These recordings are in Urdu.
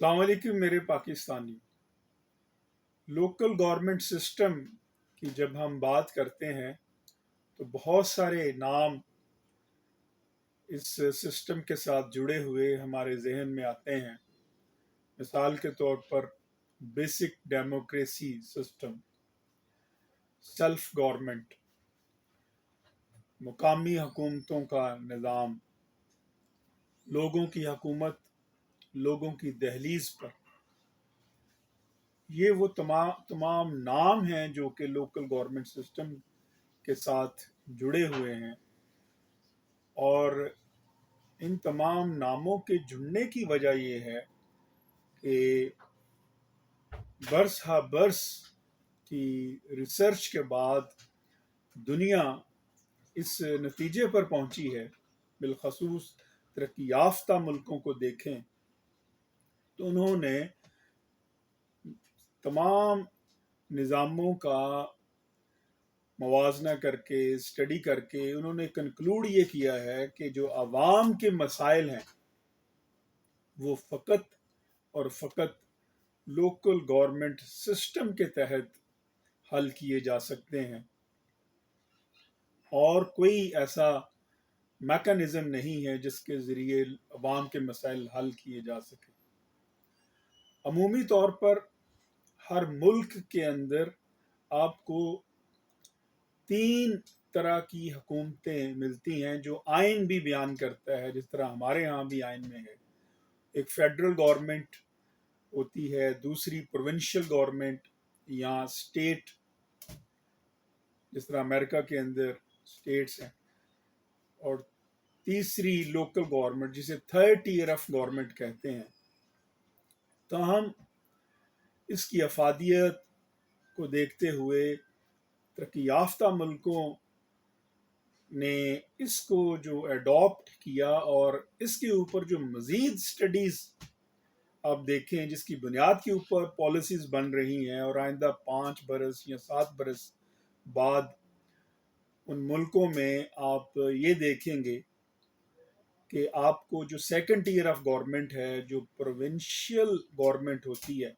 السلام علیکم میرے پاکستانی لوکل گورنمنٹ سسٹم کی جب ہم بات کرتے ہیں تو بہت سارے نام اس سسٹم کے ساتھ جڑے ہوئے ہمارے ذہن میں آتے ہیں. مثال کے طور پر basic democracy system, self government, مقامی حکومتوں کا نظام، لوگوں کی حکومت لوگوں کی دہلیز پر. یہ وہ تمام نام ہیں جو کہ لوکل گورنمنٹ سسٹم کے ساتھ جڑے ہوئے ہیں، اور ان تمام ناموں کے جڑنے کی وجہ یہ ہے کہ برس ہا برس کی ریسرچ کے بعد دنیا اس نتیجے پر پہنچی ہے، بالخصوص ترقی یافتہ ملکوں کو دیکھیں تو انہوں نے تمام نظاموں کا موازنہ کر کے اسٹڈی کر کے انہوں نے کنکلوڈ یہ کیا ہے کہ جو عوام کے مسائل ہیں وہ فقط اور فقط لوکل گورنمنٹ سسٹم کے تحت حل کیے جا سکتے ہیں، اور کوئی ایسا میکانزم نہیں ہے جس کے ذریعے عوام کے مسائل حل کیے جا سکیں. عمومی طور پر ہر ملک کے اندر آپ کو تین طرح کی حکومتیں ملتی ہیں جو آئین بھی بیان کرتا ہے، جس طرح ہمارے ہاں بھی آئین میں ہے. ایک فیڈرل گورنمنٹ ہوتی ہے، دوسری پروونشل گورنمنٹ یا اسٹیٹ، جس طرح امریکہ کے اندر اسٹیٹس ہیں، اور تیسری لوکل گورنمنٹ جسے تھرڈ ٹیئر آف گورنمنٹ کہتے ہیں. تاہم اس کی افادیت کو دیکھتے ہوئے ترقی یافتہ ملکوں نے اس کو جو ایڈاپٹ کیا، اور اس کے اوپر جو مزید سٹڈیز آپ دیکھیں جس کی بنیاد کے اوپر پالیسیز بن رہی ہیں، اور آئندہ 5 برس یا 7 برس بعد ان ملکوں میں آپ یہ دیکھیں گے کہ آپ کو جو سیکنڈ ٹیئر آف گورنمنٹ ہے، جو پروونشل گورنمنٹ ہوتی ہے،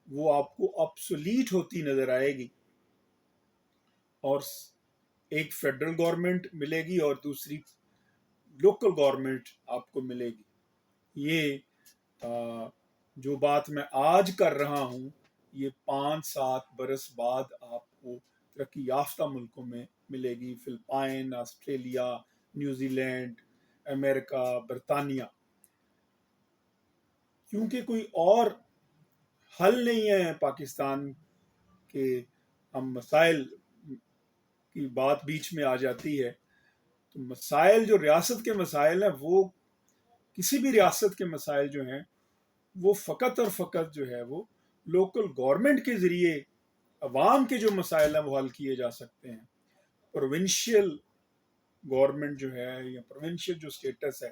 وہ آپ کو obsolete ہوتی نظر آئے گی، اور ایک فیڈرل گورنمنٹ ملے گی اور دوسری لوکل گورنمنٹ آپ کو ملے گی. یہ جو بات میں آج کر رہا ہوں یہ 5-7 برس بعد آپ کو ترقی یافتہ ملکوں میں ملے گی، فلپائن، آسٹریلیا، نیوزی لینڈ، امریکہ، برطانیہ. کیونکہ کوئی اور حل نہیں ہے پاکستان کے، ہم مسائل کی بات بیچ میں آ جاتی ہے تو مسائل جو ریاست کے مسائل ہیں، وہ کسی بھی ریاست کے مسائل جو ہیں وہ فقط اور فقط جو ہے وہ لوکل گورنمنٹ کے ذریعے عوام کے جو مسائل ہیں وہ حل کیے جا سکتے ہیں. پروونشل گورنمنٹ جو ہے یا پروونشل جو سٹیٹس ہے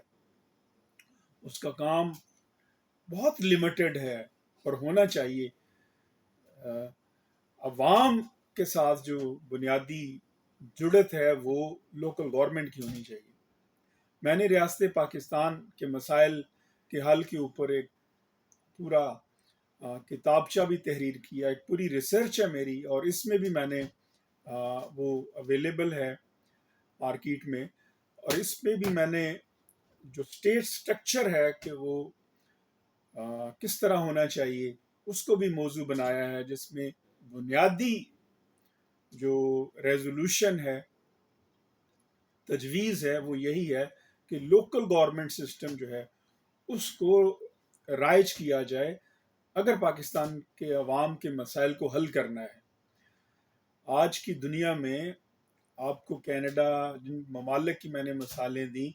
اس کا کام بہت لمیٹڈ ہے، اور ہونا چاہیے. عوام کے ساتھ جو بنیادی جڑت ہے وہ لوکل گورنمنٹ کی ہونی چاہیے. میں نے ریاست پاکستان کے مسائل کے حل کے اوپر ایک پورا کتابچہ بھی تحریر کیا، ایک پوری ریسرچ ہے میری، اور اس میں بھی میں نے وہ اویلیبل ہے مارکیٹ میں، اور اس میں بھی میں نے جو اسٹیٹ سٹرکچر ہے کہ وہ کس طرح ہونا چاہیے اس کو بھی موضوع بنایا ہے، جس میں بنیادی جو ریزولوشن ہے، تجویز ہے، وہ یہی ہے کہ لوکل گورنمنٹ سسٹم جو ہے اس کو رائج کیا جائے اگر پاکستان کے عوام کے مسائل کو حل کرنا ہے. آج کی دنیا میں آپ کو کینیڈا، جن ممالک کی میں نے مثالیں دیں،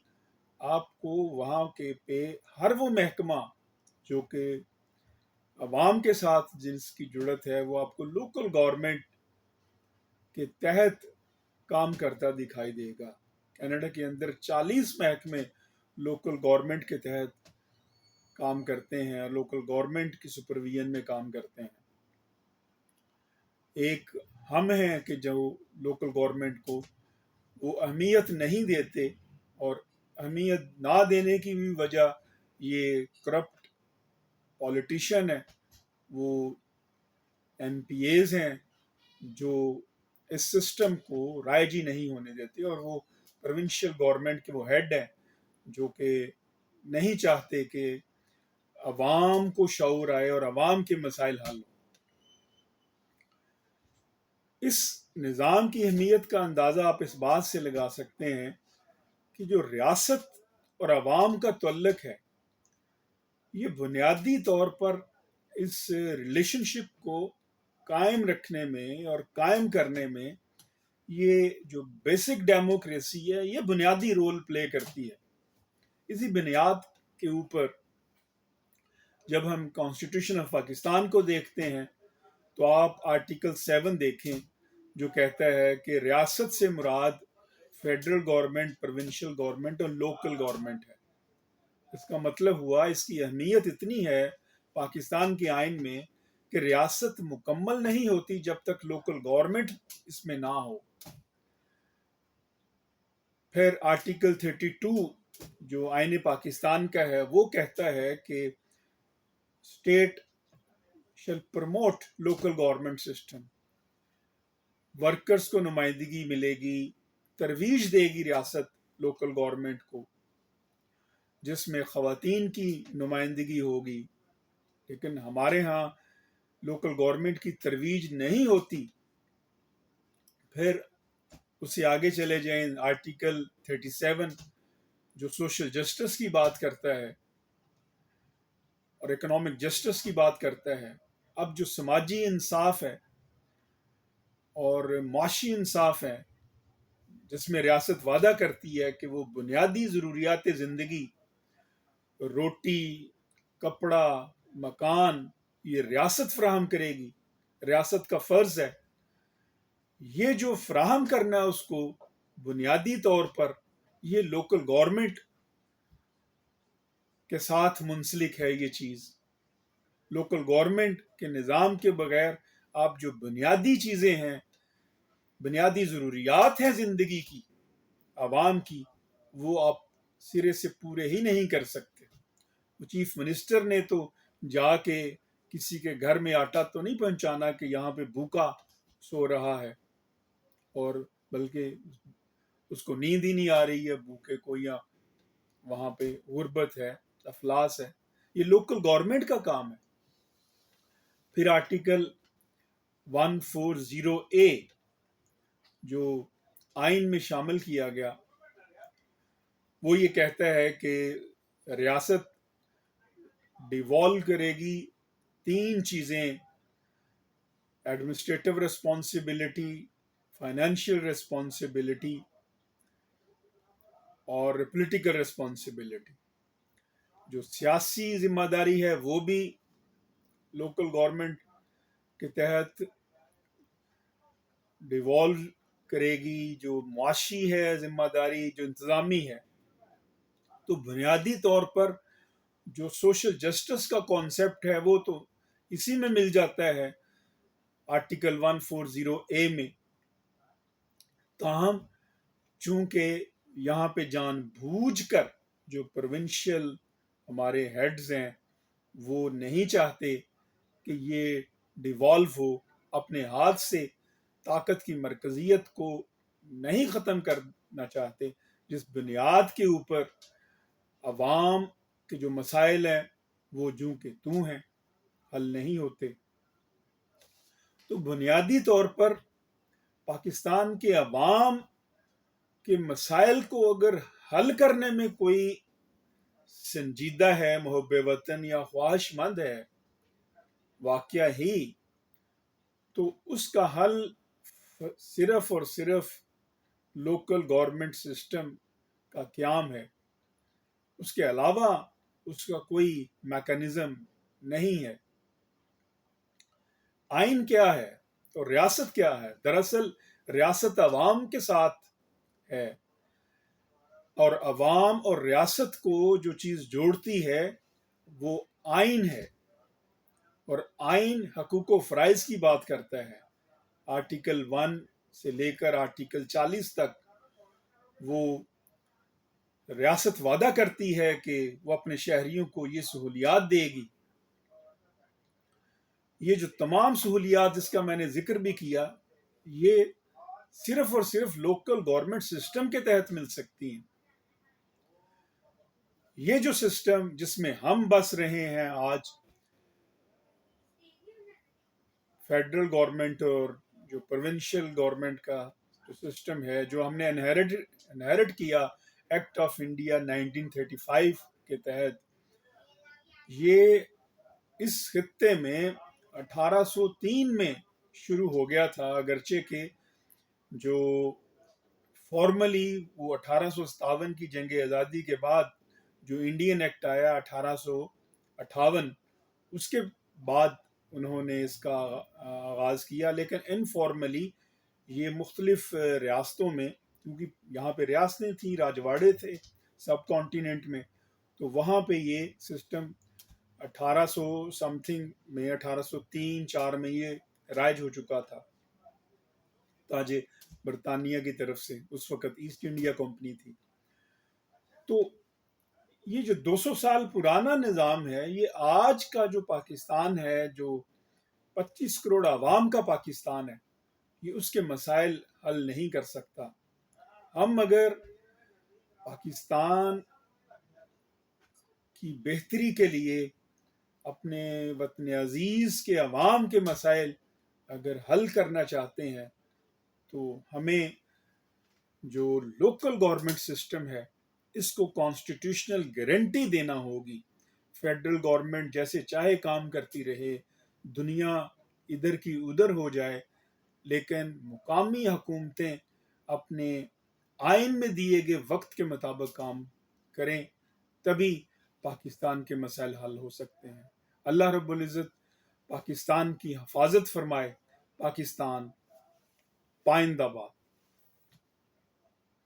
آپ کو وہاں کے پہ ہر وہ محکمہ جو کہ عوام کے ساتھ جس کی جڑت ہے وہ آپ کو لوکل گورنمنٹ کے تحت کام کرتا دکھائی دے گا. کینیڈا کے اندر 40 محکمے لوکل گورنمنٹ کے تحت کام کرتے ہیں، اور لوکل گورنمنٹ کی سپرویژن میں کام کرتے ہیں. ایک ہم ہیں کہ جو لوکل گورنمنٹ کو وہ اہمیت نہیں دیتے، اور اہمیت نہ دینے کی بھی وجہ یہ کرپٹ پولیٹیشین ہیں، وہ ایم پی ایز ہیں جو اس سسٹم کو رائج ہی نہیں ہونے دیتے، اور وہ پروونشل گورنمنٹ کے وہ ہیڈ ہیں جو کہ نہیں چاہتے کہ عوام کو شعور آئے اور عوام کے مسائل حل ہوں۔ اس نظام کی اہمیت کا اندازہ آپ اس بات سے لگا سکتے ہیں کہ جو ریاست اور عوام کا تعلق ہے، یہ بنیادی طور پر اس ریلیشن شپ کو قائم رکھنے میں اور قائم کرنے میں یہ جو بیسک ڈیموکریسی ہے یہ بنیادی رول پلے کرتی ہے۔ اسی بنیاد کے اوپر جب ہم کانسٹیٹیوشن آف پاکستان کو دیکھتے ہیں تو آپ آرٹیکل 7 دیکھیں جو کہتا ہے کہ ریاست سے مراد فیڈرل گورنمنٹ، پروونشل گورنمنٹ اور لوکل گورنمنٹ ہے۔ اس کا مطلب ہوا اس کی اہمیت اتنی ہے پاکستان کے آئین میں کہ ریاست مکمل نہیں ہوتی جب تک لوکل گورنمنٹ اس میں نہ ہو۔ پھر آرٹیکل 32 جو آئین پاکستان کا ہے وہ کہتا ہے کہ اسٹیٹ شل promote local government system, workers کو نمائندگی ملے گی، ترویج دے گی ریاست لوکل گورنمنٹ کو، جس میں خواتین کی نمائندگی ہوگی۔ لیکن ہمارے ہاں لوکل گورنمنٹ کی ترویج نہیں ہوتی۔ پھر اسے آگے چلے جائیں، آرٹیکل 37 جو سوشل جسٹس کی بات کرتا ہے اور اکنامک جسٹس کی بات کرتا ہے۔ اب جو سماجی انصاف ہے اور معاشی انصاف ہے، جس میں ریاست وعدہ کرتی ہے کہ وہ بنیادی ضروریات زندگی، روٹی، کپڑا، مکان، یہ ریاست فراہم کرے گی، ریاست کا فرض ہے۔ یہ جو فراہم کرنا اس کو بنیادی طور پر یہ لوکل گورنمنٹ کے ساتھ منسلک ہے۔ یہ چیز لوکل گورنمنٹ کے نظام کے بغیر آپ جو بنیادی چیزیں ہیں، بنیادی ضروریات ہیں زندگی کی، عوام کی، وہ آپ سرے سے پورے ہی نہیں کر سکتے۔ چیف منسٹر نے تو جا کے کسی کے گھر میں آٹا تو نہیں پہنچانا کہ یہاں پہ بھوکا سو رہا ہے، اور بلکہ اس کو نیند ہی نہیں آ رہی ہے بھوکے کو، یا وہاں پہ غربت ہے، افلاس ہے۔ یہ لوکل گورنمنٹ کا کام ہے۔ پھر آرٹیکل 140A جو آئین میں شامل کیا گیا وہ یہ کہتا ہے کہ ریاست ڈیوالو کرے گی 3 چیزیں: ایڈمنسٹریٹو ریسپانسبلٹی، فائنینشیل ریسپانسبلٹی اور پولیٹیکل ریسپانسبلٹی۔ جو سیاسی ذمہ داری ہے وہ بھی لوکل گورنمنٹ کے تحت ڈیوالو کرے گی، جو معاشی ہے ذمہ داری، جو انتظامی ہے۔ تو بنیادی طور پر جو سوشل جسٹس کا کانسیپٹ ہے وہ تو اسی میں مل جاتا ہے آرٹیکل 140A میں۔ تاہم چونکہ یہاں پہ جان بوجھ کر جو پروونشل ہمارے ہیڈز ہیں وہ نہیں چاہتے کہ یہ ڈیوالو ہو، اپنے ہاتھ سے طاقت کی مرکزیت کو نہیں ختم کرنا چاہتے، جس بنیاد کے اوپر عوام کے جو مسائل ہیں وہ جوں کہ توں ہیں، حل نہیں ہوتے۔ تو بنیادی طور پر پاکستان کے عوام کے مسائل کو اگر حل کرنے میں کوئی سنجیدہ ہے، محب وطن یا خواہش مند ہے واقعہ ہی، تو اس کا حل صرف اور صرف لوکل گورنمنٹ سسٹم کا قیام ہے۔ اس کے علاوہ اس کا کوئی میکانزم نہیں ہے۔ آئین کیا ہے اور ریاست کیا ہے؟ دراصل ریاست عوام کے ساتھ ہے، اور عوام اور ریاست کو جو چیز جوڑتی ہے وہ آئین ہے، اور آئین حقوق و فرائض کی بات کرتا ہے۔ آرٹیکل 1 سے لے کر آرٹیکل 40 تک وہ ریاست وعدہ کرتی ہے کہ وہ اپنے شہریوں کو یہ سہولیات دے گی، یہ جو تمام سہولیات جس کا میں نے ذکر بھی کیا، یہ صرف اور صرف لوکل گورنمنٹ سسٹم کے تحت مل سکتی ہیں۔ یہ جو سسٹم جس میں ہم بس رہے ہیں آج، فیڈرل گورنمنٹ اور جو پروونشل گورنمنٹ کا جو سسٹم ہے، جو ہم نے انہیرٹ کیا ایکٹ آف انڈیا 1935 کے تحت، یہ اس خطے میں 1803 میں شروع ہو گیا تھا، اگرچہ کہ جو فارملی وہ 1857 کی جنگ آزادی کے بعد جو انڈین ایکٹ آیا 1858، اس کے بعد انہوں نے اس کا آغاز کیا، لیکن انفارملی یہ مختلف ریاستوں میں، کیونکہ یہاں پہ ریاستیں تھیں، راجواڑے تھے سب کانٹیننٹ میں، تو وہاں پہ یہ سسٹم 1800 سم تھنگ میں، 1803-4 میں یہ رائج ہو چکا تھا تاج برطانیہ کی طرف سے۔ اس وقت ایسٹ انڈیا کمپنی تھی۔ تو یہ جو 200 سال پرانا نظام ہے، یہ آج کا جو پاکستان ہے، جو 25 کروڑ عوام کا پاکستان ہے، یہ اس کے مسائل حل نہیں کر سکتا۔ ہم اگر پاکستان کی بہتری کے لیے اپنے وطن عزیز کے عوام کے مسائل اگر حل کرنا چاہتے ہیں، تو ہمیں جو لوکل گورنمنٹ سسٹم ہے اس کو کانسٹیٹیوشنل گارنٹی دینا ہوگی۔ فیڈرل گورنمنٹ جیسے چاہے کام کرتی رہے، دنیا ادھر کی ادھر ہو جائے، لیکن مقامی حکومتیں اپنے آئین میں دیے گئے وقت کے مطابق کام کریں، تبھی پاکستان کے مسائل حل ہو سکتے ہیں۔ اللہ رب العزت پاکستان کی حفاظت فرمائے۔ پاکستان پائندہ باد۔